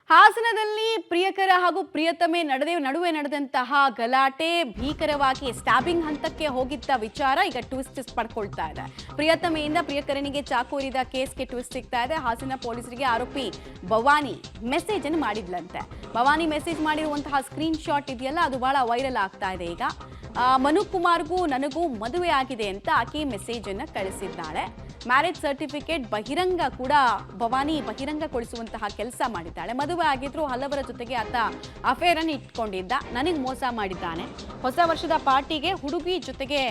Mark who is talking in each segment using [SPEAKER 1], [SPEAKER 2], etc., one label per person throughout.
[SPEAKER 1] ಹಾಸನದಲ್ಲಿ ಪ್ರಿಯಕರ ಹಾಗೂ ಪ್ರಿಯತಮೆ ನಡುವೆ ನಡೆದಂತಹ ಗಲಾಟೆ ಭೀಕರವಾಗಿ ಸ್ಟ್ಯಾಬಿಂಗ್ ಹಂತಕ್ಕೆ ಹೋಗಿದ್ದ ವಿಚಾರ ಈಗ ಟ್ವಿಸ್ಟ್ ಪಡ್ಕೊಳ್ತಾ ಇದೆ. ಪ್ರಿಯತಮೆಯಿಂದ ಪ್ರಿಯಕರನಿಗೆ ಚಾಕು ಇರಿದ ಕೇಸ್ಗೆ ಟ್ವಿಸ್ಟ್ ಸಿಗ್ತಾ ಇದೆ. ಹಾಸನ ಪೊಲೀಸರಿಗೆ ಆರೋಪಿ ಭವಾನಿ ಮೆಸೇಜ್ ಅನ್ನು ಮಾಡಿದ್ಲಂತೆ. ಭವಾನಿ ಮೆಸೇಜ್ ಮಾಡಿರುವಂತಹ ಸ್ಕ್ರೀನ್ ಶಾಟ್ ಇದೆಯಲ್ಲ, ಅದು ಬಹಳ ವೈರಲ್ ಆಗ್ತಾ ಇದೆ ಈಗ. ಮನು ಕುಮಾರ್ಗೂ ನನಗೂ ಮದುವೆ ಆಗಿದೆ ಅಂತ ಆಕೆ ಮೆಸೇಜ್ ಅನ್ನು ಕಳಿಸಿದ್ದಾಳೆ. ಮ್ಯಾರೇಜ್ ಸರ್ಟಿಫಿಕೇಟ್ ಬಹಿರಂಗ ಕೂಡ ಭವಾನಿ ಬಹಿರಂಗಗೊಳಿಸುವಂತಹ ಕೆಲಸ ಮಾಡಿದ್ದಾಳೆ. ಮದುವೆ ಆಗಿದ್ರು ಹಲವರ ಜೊತೆಗೆ ಆತ ಅಫೇರ್ ಅನ್ನು ಇಟ್ಕೊಂಡಿದ್ದ, ನನಗೆ ಮೋಸ ಮಾಡಿದ್ದಾನೆ. ಹೊಸ ವರ್ಷದ ಪಾರ್ಟಿಗೆ ಹುಡುಗಿ ಜೊತೆಗೆ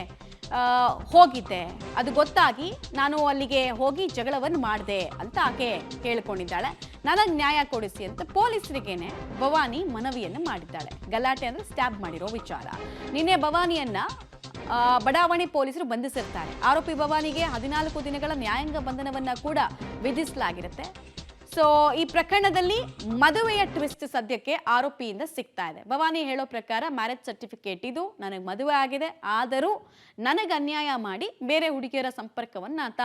[SPEAKER 1] ಹೋಗಿದ್ದೆ, ಅದು ಗೊತ್ತಾಗಿ ನಾನು ಅಲ್ಲಿಗೆ ಹೋಗಿ ಜಗಳವನ್ನು ಮಾಡಿದೆ ಅಂತ ಆಕೆ ಹೇಳ್ಕೊಂಡಿದ್ದಾಳೆ. ನನಗೆ ನ್ಯಾಯ ಕೊಡಿಸಿ ಅಂತ ಪೊಲೀಸರಿಗೇನೆ ಭವಾನಿ ಮನವಿಯನ್ನು ಮಾಡಿದ್ದಾಳೆ. ಗಲಾಟೆ ಅಂದ್ರೆ ಸ್ಟ್ಯಾಬ್ ಮಾಡಿರೋ ವಿಚಾರ. ನಿನ್ನೆ ಭವಾನಿಯನ್ನ ಬಡಾವಣೆ ಪೊಲೀಸರು ಬಂಧಿಸಿರ್ತಾರೆ. ಆರೋಪಿ ಭವಾನಿಗೆ 14 ದಿನಗಳ ನ್ಯಾಯಾಂಗ ಬಂಧನವನ್ನ ಕೂಡ ವಿಧಿಸಲಾಗಿರುತ್ತೆ. ಸೊ ಈ ಪ್ರಕರಣದಲ್ಲಿ ಮದುವೆಯ ಟ್ವಿಸ್ಟ್ ಸದ್ಯಕ್ಕೆ ಆರೋಪಿಯಿಂದ ಸಿಗ್ತಾ ಇದೆ. ಭವಾನಿ ಹೇಳೋ ಪ್ರಕಾರ ಮ್ಯಾರೇಜ್ ಸರ್ಟಿಫಿಕೇಟ್ ಇದು, ನನಗೆ ಮದುವೆ ಆಗಿದೆ, ಆದರೂ ನನಗೆ ಅನ್ಯಾಯ ಮಾಡಿ ಬೇರೆ ಹುಡುಗಿಯರ ಸಂಪರ್ಕವನ್ನು ಆತ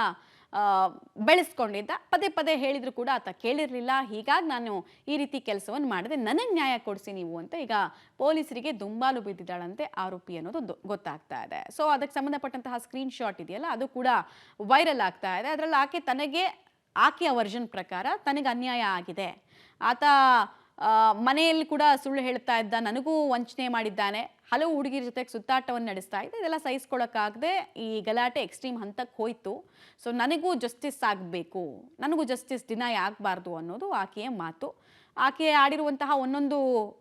[SPEAKER 1] ಬೆಳೆಸ್ಕೊಂಡಿದ್ದ. ಪದೇ ಪದೇ ಹೇಳಿದ್ರು ಕೂಡ ಆತ ಕೇಳಿರಲಿಲ್ಲ. ಹೀಗಾಗಿ ನಾನು ಈ ರೀತಿ ಕೆಲಸವನ್ನು ಮಾಡಿದೆ, ನನಗೆ ನ್ಯಾಯ ಕೊಡಿಸಿ ನೀವು ಅಂತ ಈಗ ಪೊಲೀಸರಿಗೆ ದುಂಬಾಲು ಬಿದ್ದಿದ್ದಾಳಂತೆ ಆರೋಪಿ ಅನ್ನೋದು ಗೊತ್ತಾಗ್ತಾ ಇದೆ. ಸೊ ಅದಕ್ಕೆ ಸಂಬಂಧಪಟ್ಟಂತಹ ಸ್ಕ್ರೀನ್ ಶಾಟ್ ಇದೆಯಲ್ಲ, ಅದು ಕೂಡ ವೈರಲ್ ಆಗ್ತಾ ಇದೆ. ಅದರಲ್ಲಿ ಆಕೆಯ ವರ್ಷನ್ ಪ್ರಕಾರ ತನಗೆ ಅನ್ಯಾಯ ಆಗಿದೆ, ಆತ ಮನೆಯಲ್ಲಿ ಕೂಡ ಸುಳ್ಳು ಹೇಳ್ತಾ ಇದ್ದ, ನನಗೂ ವಂಚನೆ ಮಾಡಿದ್ದಾನೆ, ಹಲವು ಹುಡುಗಿರ ಜೊತೆಗೆ ಸುತ್ತಾಟವನ್ನು ನಡೆಸ್ತಾ ಇದ್ದ, ಇದೆಲ್ಲ ಸಹಿಸ್ಕೊಳ್ಳೋಕ್ಕಾಗದೆ ಈ ಗಲಾಟೆ ಎಕ್ಸ್ಟ್ರೀಮ್ ಹಂತಕ್ಕೆ ಹೋಯಿತು. ಸೊ ನನಗೂ ಜಸ್ಟಿಸ್ ಆಗಬೇಕು, ನನಗೂ ಜಸ್ಟಿಸ್ ಡಿನೈ ಆಗಬಾರ್ದು ಅನ್ನೋದು ಆಕೆಯ ಮಾತು. ಆಕೆ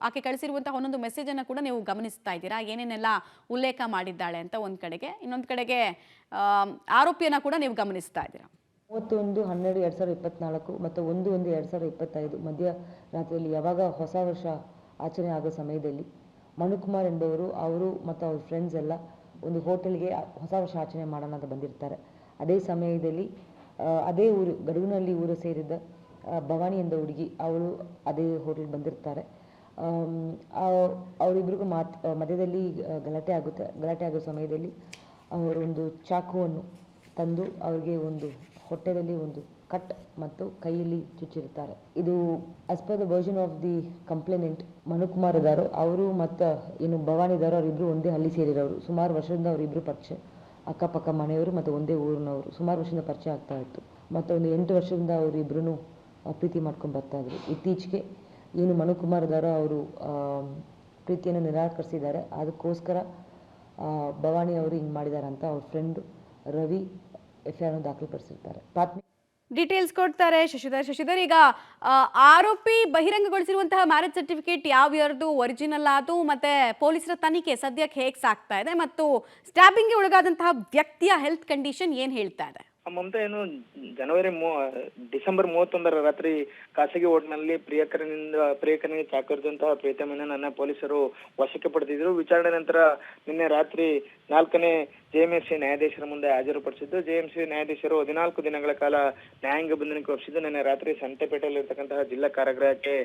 [SPEAKER 1] ಆಕೆ ಕಳಿಸಿರುವಂತಹ ಒಂದೊಂದು ಮೆಸೇಜನ್ನು ಕೂಡ ನೀವು ಗಮನಿಸ್ತಾ ಇದ್ದೀರಾ, ಏನೇನೆಲ್ಲ ಉಲ್ಲೇಖ ಮಾಡಿದ್ದಾಳೆ ಅಂತ. ಒಂದು ಕಡೆಗೆ, ಇನ್ನೊಂದು ಕಡೆಗೆ ಆರೋಪಿಯನ್ನು ಕೂಡ ನೀವು ಗಮನಿಸ್ತಾ ಇದ್ದೀರಾ.
[SPEAKER 2] 31/12/2024 ಮತ್ತು 1/1/2025 ಮಧ್ಯರಾತ್ರಿಯಲ್ಲಿ ಯಾವಾಗ ಹೊಸ ವರ್ಷ ಆಚರಣೆ ಆಗೋ ಸಮಯದಲ್ಲಿ ಮನುಕುಮಾರ್ ಎಂಬವರು ಅವರು ಮತ್ತು ಅವ್ರ ಫ್ರೆಂಡ್ಸ್ ಎಲ್ಲ ಒಂದು ಹೋಟೆಲ್ಗೆ ಹೊಸ ವರ್ಷ ಆಚರಣೆ ಮಾಡೋಣ ಅಂತ ಬಂದಿರ್ತಾರೆ. ಅದೇ ಸಮಯದಲ್ಲಿ ಅದೇ ಊರು ಗಡುವಿನಲ್ಲಿ ಊರು ಸೇರಿದ್ದ ಭವಾನಿ ಎಂದ ಹುಡುಗಿ ಅವಳು ಅದೇ ಹೋಟೆಲ್ಗೆ ಬಂದಿರ್ತಾರೆ. ಅವರಿಬ್ಬರಿಗೂ ಮಧ್ಯದಲ್ಲಿ ಗಲಾಟೆ ಆಗೋ ಸಮಯದಲ್ಲಿ ಅವರು ಒಂದು ಚಾಕುವನ್ನು ತಂದು ಅವರಿಗೆ ಒಂದು ಹೊಟ್ಟೆಯಲ್ಲಿ ಒಂದು ಕಟ್ ಮತ್ತು ಕೈಯಲ್ಲಿ ಚುಚ್ಚಿರ್ತಾರೆ. ಇದು as per the version of the complainant Manukumar ಇದ್ದಾರೋ ಅವರು ಮತ್ತು ಏನು ಭವಾನಿ ಇದ್ದಾರೋ ಅವರಿಬ್ಬರು ಒಂದೇ ಹಳ್ಳಿ ಸೇರಿರೋರು. ಸುಮಾರು ವರ್ಷದಿಂದ ಅವರಿಬ್ಬರು ಪರಿಚಯ, ಅಕ್ಕಪಕ್ಕ ಮನೆಯವರು ಮತ್ತು ಒಂದೇ ಊರಿನವರು. ಸುಮಾರು ವರ್ಷದಿಂದ ಪರಿಚಯ ಆಗ್ತಾ ಇತ್ತು ಮತ್ತು ಒಂದು 8 ವರ್ಷದಿಂದ ಅವರಿಬ್ಬರೂ ಪ್ರೀತಿ ಮಾಡ್ಕೊಂಡು ಬರ್ತಾ ಇದ್ರು. ಇತ್ತೀಚೆಗೆ ಏನು ಮನುಕುಮಾರ್ ಇದ್ದಾರೋ ಅವರು ಪ್ರೀತಿಯನ್ನು ನಿರಾಕರಿಸಿದ್ದಾರೆ. ಅದಕ್ಕೋಸ್ಕರ ಭವಾನಿ ಅವರು ಹಿಂಗೆ ಮಾಡಿದ್ದಾರೆ ಅಂತ ಅವ್ರ ಫ್ರೆಂಡ್ ರವಿ ಎಫ್ಐಆರ್ ದಾಖಲುಪಡಿಸಿರ್ತಾರೆ.
[SPEAKER 1] ಡೀಟೇಲ್ಸ್ ಕೊಡ್ತಾರೆ ಶಶಿಧರ್. ಈಗ ಆರೋಪಿ ಬಹಿರಂಗಗೊಳಿಸಿರುವಂತಹ ಮ್ಯಾರೇಜ್ ಸರ್ಟಿಫಿಕೇಟ್ ಯಾವ ಇಯರ್ದು ಒರಿಜಿನಲ್ ಅದು, ಮತ್ತೆ ಪೊಲೀಸರ ತನಿಖೆ ಸದ್ಯಕ್ಕೆ ಹೇಗೆ ಸಾಗ್ತಾ ಇದೆ, ಮತ್ತು ಸ್ಟ್ಯಾಬಿಂಗ್ಗೆ ಒಳಗಾದಂತಹ ವ್ಯಕ್ತಿಯ ಹೆಲ್ತ್ ಕಂಡೀಷನ್ ಏನ್ ಹೇಳ್ತಾ ಇದೆ?
[SPEAKER 3] ಮಮತಾ, ಏನು ಡಿಸೆಂಬರ್ 31ರ ರಾತ್ರಿ ಖಾಸಗಿ ಹೋಟೆಲ್ನಲ್ಲಿ ಪ್ರಿಯಕರನಿಗೆ ಚಾಕರಿದಂತಹ ಪ್ರೀತಮನ ನನ್ನ ಪೊಲೀಸರು ವಶಕ್ಕೆ ಪಡೆದಿದ್ರು. ವಿಚಾರಣೆ ನಂತರ ನಿನ್ನೆ ರಾತ್ರಿ 4ನೇ ಜೆಎಂಎಫ್ಸಿ ನ್ಯಾಯಾಧೀಶರ ಮುಂದೆ ಹಾಜರುಪಡಿಸಿದ್ದು. ಜೆಎಂಸಿ ನ್ಯಾಯಾಧೀಶರು 14 ದಿನಗಳ ಕಾಲ ನ್ಯಾಯಾಂಗ ಬಂಧನಕ್ಕೆ ಒಪ್ಪಿಸಿದ್ದು. ನಿನ್ನೆ ರಾತ್ರಿ ಸಂತೆಪೇಟೆಯಲ್ಲಿರ್ತಕ್ಕಂತಹ ಜಿಲ್ಲಾ ಕಾರಾಗೃಹಕ್ಕೆ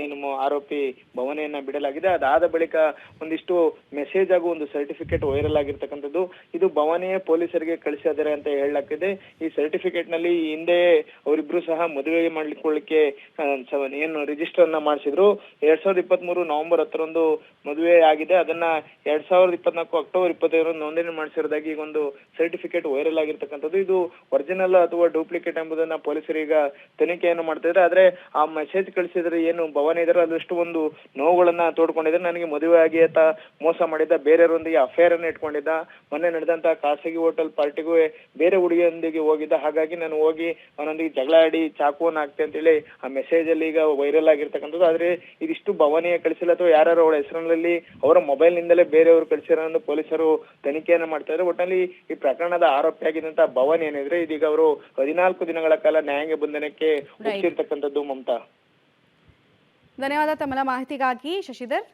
[SPEAKER 3] ಏನು ಆರೋಪಿ ಭವನೆಯನ್ನ ಬಿಡಲಾಗಿದೆ. ಅದಾದ ಬಳಿಕ ಒಂದಿಷ್ಟು ಮೆಸೇಜ್ ಹಾಗೂ ಒಂದು ಸರ್ಟಿಫಿಕೇಟ್ ವೈರಲ್ ಆಗಿರ್ತಕ್ಕಂಥದ್ದು. ಇದು ಭವನೆಯ ಪೊಲೀಸರಿಗೆ ಕಳಿಸಿದ್ದಾರೆ ಅಂತ ಹೇಳಲಾಗ್ತಿದೆ. ಈ ಸರ್ಟಿಫಿಕೇಟ್ ನಲ್ಲಿ ಹಿಂದೆ ಅವರಿಬ್ರು ಸಹ ಮದುವೆ ಮಾಡ್ಲಿಕ್ಕೆ ಏನು ರಿಜಿಸ್ಟರ್ ಅನ್ನ ಮಾಡಿಸಿದ್ರು. 2023 ನವೆಂಬರ್ 10ರಂದು ಮದುವೆ ಆಗಿದೆ. ಅದನ್ನ 2024 ಅಕ್ಟೋಬರ್ 25ರಂದು ನೋಂದಣಿ ಮಾಡಿಸಿರೋದಾಗಿ ಈಗ ಒಂದು ಸರ್ಟಿಫಿಕೇಟ್ ವೈರಲ್ ಆಗಿರ್ತಕ್ಕಂಥದ್ದು. ಇದು ಒರಿಜಿನಲ್ ಅಥವಾ ಡೂಪ್ಲಿಕೇಟ್ ಎಂಬುದನ್ನ ಪೊಲೀಸರು ಈಗ ತನಿಖೆಯನ್ನು ಮಾಡ್ತಾ ಇದ್ದಾರೆ. ಆದ್ರೆ ಆ ಮೆಸೇಜ್ ಕಳಿಸಿದ್ರೆ ಏನು ಭವನ ಇದಾರೆ ಅದಷ್ಟು ಒಂದು ನೋವುಗಳನ್ನ ತೋಡ್ಕೊಂಡಿದ್ದಾರೆ. ನನಗೆ ಮದುವೆ ಆಗಿ ಆತ ಮೋಸ ಮಾಡಿದ್ದ, ಬೇರೆಯವರೊಂದಿಗೆ ಅಫೇರ್ ಅನ್ನ ಇಟ್ಕೊಂಡಿದ್ದ, ಮೊನ್ನೆ ನಡೆದಂತಹ ಖಾಸಗಿ ಹೋಟೆಲ್ ಪಾರ್ಟಿಗೂ ಬೇರೆ ಹುಡುಗಿಯೊಂದಿಗೆ ಹೋಗಿದ್ದ, ಹಾಗಾಗಿ ನಾನು ಹೋಗಿ ಅವನೊಂದಿಗೆ ಜಗಳ ಆಡಿ ಚಾಕುವನ್ನ ಹಾಕ್ತೆ ಅಂತೇಳಿ ಆ ಮೆಸೇಜ್ ಅಲ್ಲಿ ಈಗ ವೈರಲ್ ಆಗಿರ್ತಕ್ಕಂಥದ್ದು. ಆದ್ರೆ ಇದಿಷ್ಟು ಭವನಿಯ ಕಳಿಸಿಲ್ಲ ಅಥವಾ ಯಾರು ಅವಳ ಹೆಸರಿನಲ್ಲಿ ಅವರ ಮೊಬೈಲ್ ನಿಂದಲೇ ಬೇರೆಯವರು ಕಳಿಸಿರೋ ಪೊಲೀಸರು ತನಿಖೆಯನ್ನು ಮಾಡ್ತಾ ಇದ್ದಾರೆ. ಒಟ್ಟಿನಲ್ಲಿ ಈ ಪ್ರಕರಣದ ಆರೋಪಿಯಾಗಿದ್ದಂತಹ ಭವನ್ ಏನಿದ್ರೆ ಇದೀಗ ಅವರು 14 ದಿನಗಳ ಕಾಲ ನ್ಯಾಯಾಂಗ ಬಂಧನಕ್ಕೆ ಒಪ್ಪಿಸಿರ್ತಕ್ಕಂಥದ್ದು. ಮಮತಾ,
[SPEAKER 1] ಧನ್ಯವಾದ ತಮ್ಮ ಮಾಹಿತಿಗಾಗಿ ಶಶಿಧರ್.